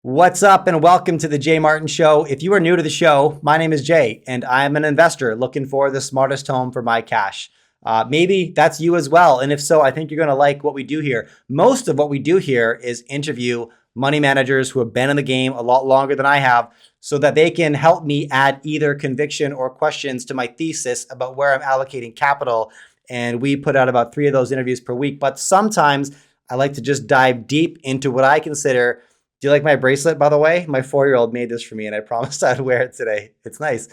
What's up and welcome to the Jay Martin Show. If you are new to the show, my name is Jay and I am an investor looking for the smartest home for my cash. Maybe that's you as well. And if so, I think you're going to like what we do here. Most of what we do here is interview money managers who have been in the game a lot longer than I have so that they can help me add either conviction or questions to my thesis about where I'm allocating capital. And we put out about 3 of those interviews per week. But sometimes I like to just dive deep into what I consider. Do you like my bracelet, by the way? My 4-year-old made this for me and I promised I'd wear it today. It's nice.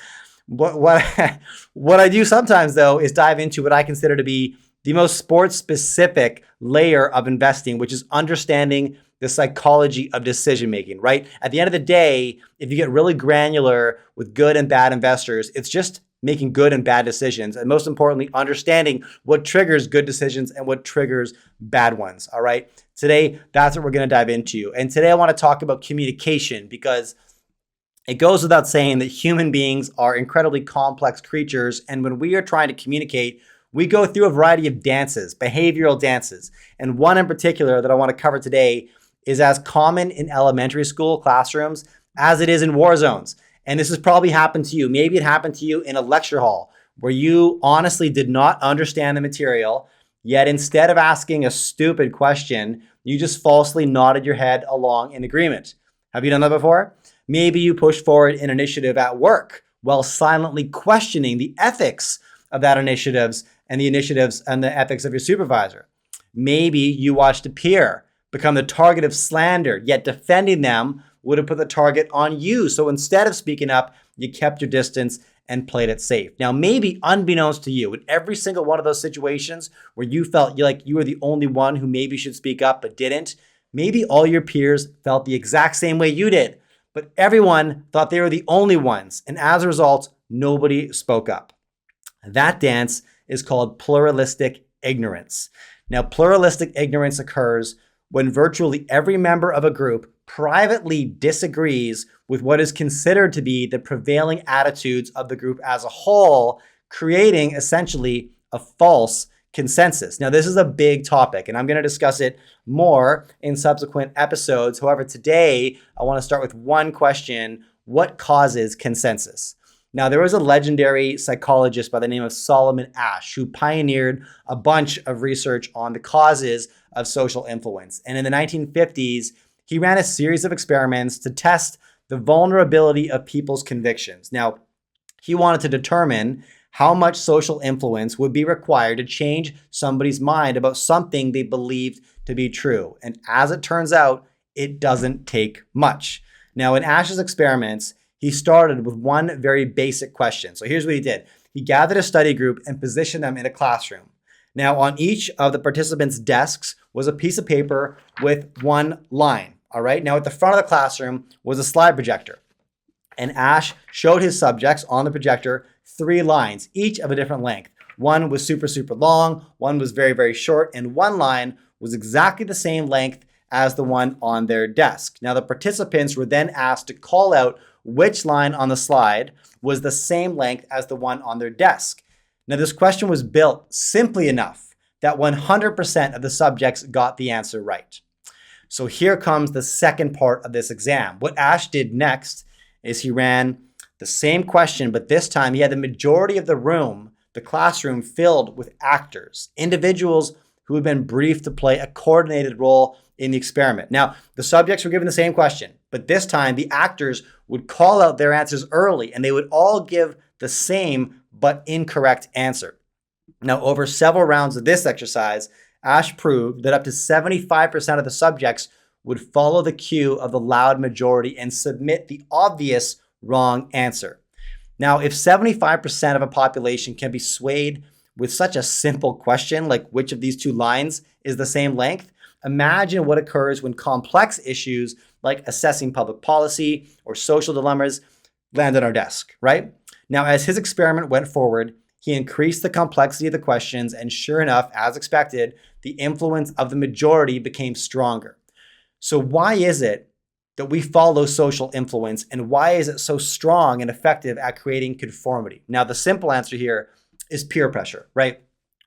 What I do sometimes, though, is dive into what I consider to be the most sports-specific layer of investing, which is understanding the psychology of decision-making, right? At the end of the day, if you get really granular with good and bad investors, it's just making good and bad decisions. And most importantly, understanding what triggers good decisions and what triggers bad ones, all right? Today, that's what we're going to dive into. And today I want to talk about communication because it goes without saying that human beings are incredibly complex creatures. And when we are trying to communicate, we go through a variety of dances, behavioral dances. And one in particular that I want to cover today is as common in elementary school classrooms as it is in war zones. And this has probably happened to you. Maybe it happened to you in a lecture hall where you honestly did not understand the material. Yet instead of asking a stupid question, you just falsely nodded your head along in agreement. Have you done that before? Maybe you pushed forward an initiative at work while silently questioning the ethics of that initiatives and the ethics of your supervisor. Maybe you watched a peer become the target of slander, yet defending them would have put the target on you. So instead of speaking up, you kept your distance and played it safe. Now, maybe unbeknownst to you, in every single one of those situations where you felt like you were the only one who maybe should speak up but didn't, maybe all your peers felt the exact same way you did, but everyone thought they were the only ones. And as a result, nobody spoke up. That dance is called pluralistic ignorance. Now, pluralistic ignorance occurs when virtually every member of a group privately disagrees with what is considered to be the prevailing attitudes of the group as a whole, creating essentially a false consensus. Now, this is a big topic, and I'm going to discuss it more in subsequent episodes. However, today, I want to start with one question: what causes consensus? Now, there was a legendary psychologist by the name of Solomon Asch who pioneered a bunch of research on the causes of social influence. And in the 1950s, he ran a series of experiments to test the vulnerability of people's convictions. Now, he wanted to determine how much social influence would be required to change somebody's mind about something they believed to be true. And as it turns out, it doesn't take much. Now, in Asch's experiments, he started with one very basic question. So here's what he did. He gathered a study group and positioned them in a classroom. Now, on each of the participants' desks was a piece of paper with one line. All right. Now, at the front of the classroom was a slide projector. And Asch showed his subjects on the projector 3 lines, each of a different length. One was super, super long. One was very, very short. And one line was exactly the same length as the one on their desk. Now, the participants were then asked to call out which line on the slide was the same length as the one on their desk. Now, this question was built simply enough that 100% of the subjects got the answer right. So here comes the second part of this exam. What Asch did next is he ran the same question, but this time he had the majority of the room, the classroom, filled with actors, individuals who had been briefed to play a coordinated role in the experiment. Now, the subjects were given the same question, but this time the actors would call out their answers early and they would all give the same but incorrect answer. Now, over several rounds of this exercise, Asch proved that up to 75% of the subjects would follow the cue of the loud majority and submit the obvious wrong answer. Now, if 75% of a population can be swayed with such a simple question, like which of these 2 lines is the same length, imagine what occurs when complex issues like assessing public policy or social dilemmas land on our desk, right? Now, as his experiment went forward, he increased the complexity of the questions, and sure enough, as expected, the influence of the majority became stronger. So why is it that we follow social influence, and why is it so strong and effective at creating conformity? Now, the simple answer here is peer pressure, right?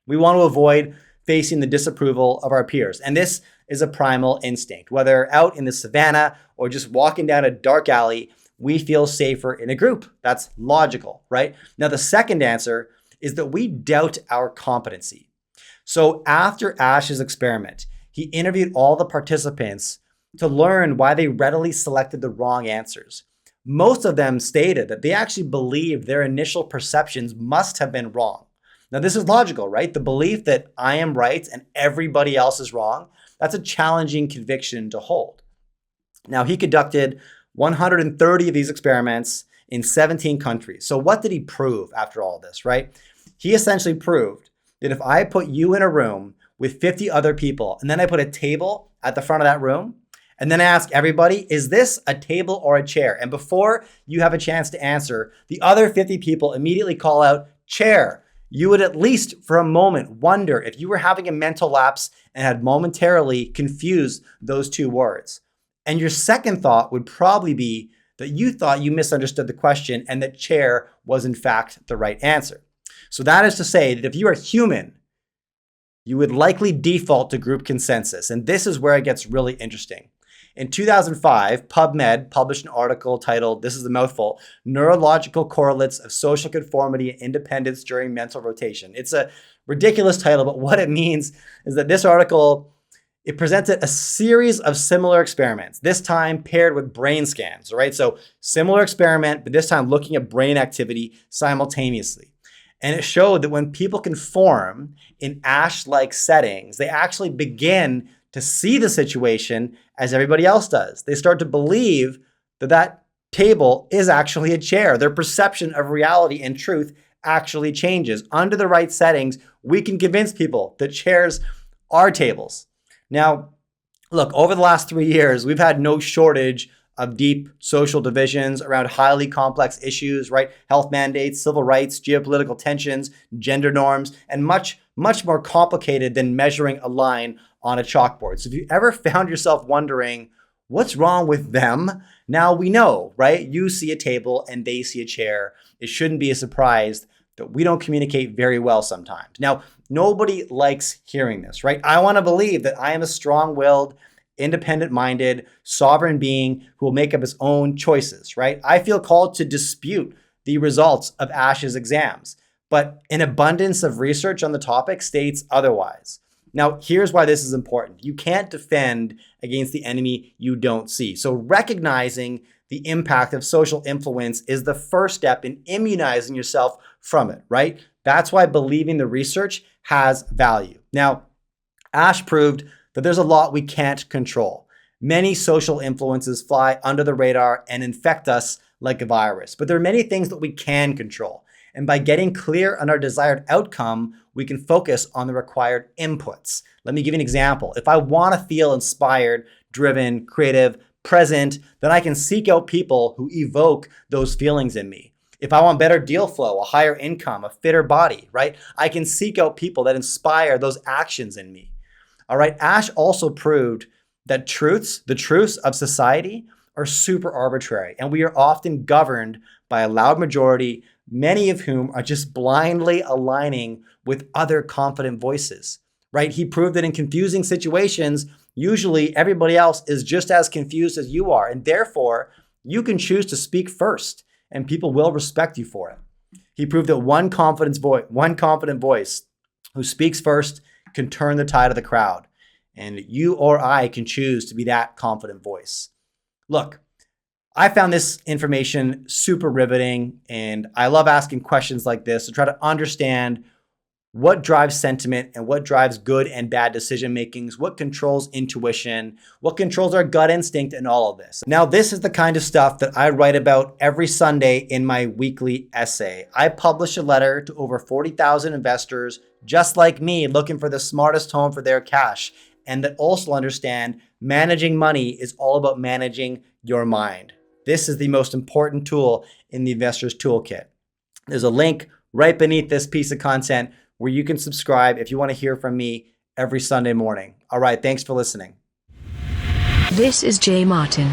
We want to avoid facing the disapproval of our peers. And this is a primal instinct. Whether out in the savannah or just walking down a dark alley, we feel safer in a group. That's logical, right? Now, the second answer is that we doubt our competency. So after Ash's experiment, he interviewed all the participants to learn why they readily selected the wrong answers. Most of them stated that they actually believed their initial perceptions must have been wrong. Now, this is logical, right? The belief that I am right and everybody else is wrong, that's a challenging conviction to hold. Now, he conducted 130 of these experiments in 17 countries. So what did he prove after all this, right? He essentially proved that if I put you in a room with 50 other people, and then I put a table at the front of that room, and then I ask everybody, is this a table or a chair? And before you have a chance to answer, the other 50 people immediately call out chair. You would at least for a moment wonder if you were having a mental lapse and had momentarily confused those two words. And your second thought would probably be that you thought you misunderstood the question and that chair was in fact the right answer. So that is to say that if you are human, you would likely default to group consensus. And this is where it gets really interesting. In 2005, PubMed published an article titled, this is a mouthful, Neurological Correlates of Social Conformity and Independence During Mental Rotation. It's a ridiculous title, but what it means is that this article, it presented a series of similar experiments, this time paired with brain scans, all right? So similar experiment, but this time looking at brain activity simultaneously. And it showed that when people conform in Ash-like settings, they actually begin to see the situation as everybody else does. They start to believe that that table is actually a chair. Their perception of reality and truth actually changes. Under the right settings, we can convince people that chairs are tables. Now, look, over the last 3 years, we've had no shortage of deep social divisions around highly complex issues, right? Health mandates, civil rights, geopolitical tensions, gender norms, and much more complicated than measuring a line on a chalkboard. So if you ever found yourself wondering, what's wrong with them? Now we know, right? You see a table and they see a chair. It shouldn't be a surprise that we don't communicate very well sometimes. Now, nobody likes hearing this, right? I want to believe that I am a strong-willed, independent-minded, sovereign being who will make up his own choices, right? I feel called to dispute the results of Ash's exams, but an abundance of research on the topic states otherwise. Now, here's why this is important. You can't defend against the enemy you don't see. So recognizing the impact of social influence is the first step in immunizing yourself from it, right? That's why believing the research has value. Now, Ash proved that there's a lot we can't control. Many social influences fly under the radar and infect us like a virus, but there are many things that we can control. And by getting clear on our desired outcome, we can focus on the required inputs. Let me give you an example. If I want to feel inspired, driven, creative, present, then I can seek out people who evoke those feelings in me. If I want better deal flow, a higher income, a fitter body, right? I can seek out people that inspire those actions in me. All right, Ash also proved that the truths of society are super arbitrary, and we are often governed by a loud majority, many of whom are just blindly aligning with other confident voices, right? He proved that in confusing situations, usually everybody else is just as confused as you are, and therefore you can choose to speak first, and people will respect you for it. He proved that one confident voice who speaks first can turn the tide of the crowd, and you or I can choose to be that confident voice. Look, I found this information super riveting, and I love asking questions like this to try to understand what drives sentiment and what drives good and bad decision makings, what controls intuition, what controls our gut instinct, and all of this. Now, this is the kind of stuff that I write about every Sunday in my weekly essay. I publish a letter to over 40,000 investors just like me looking for the smartest home for their cash, and that also understand managing money is all about managing your mind. This is the most important tool in the investor's toolkit. There's a link right beneath this piece of content where you can subscribe if you want to hear from me every Sunday morning. All right, thanks for listening. This is Jay Martin.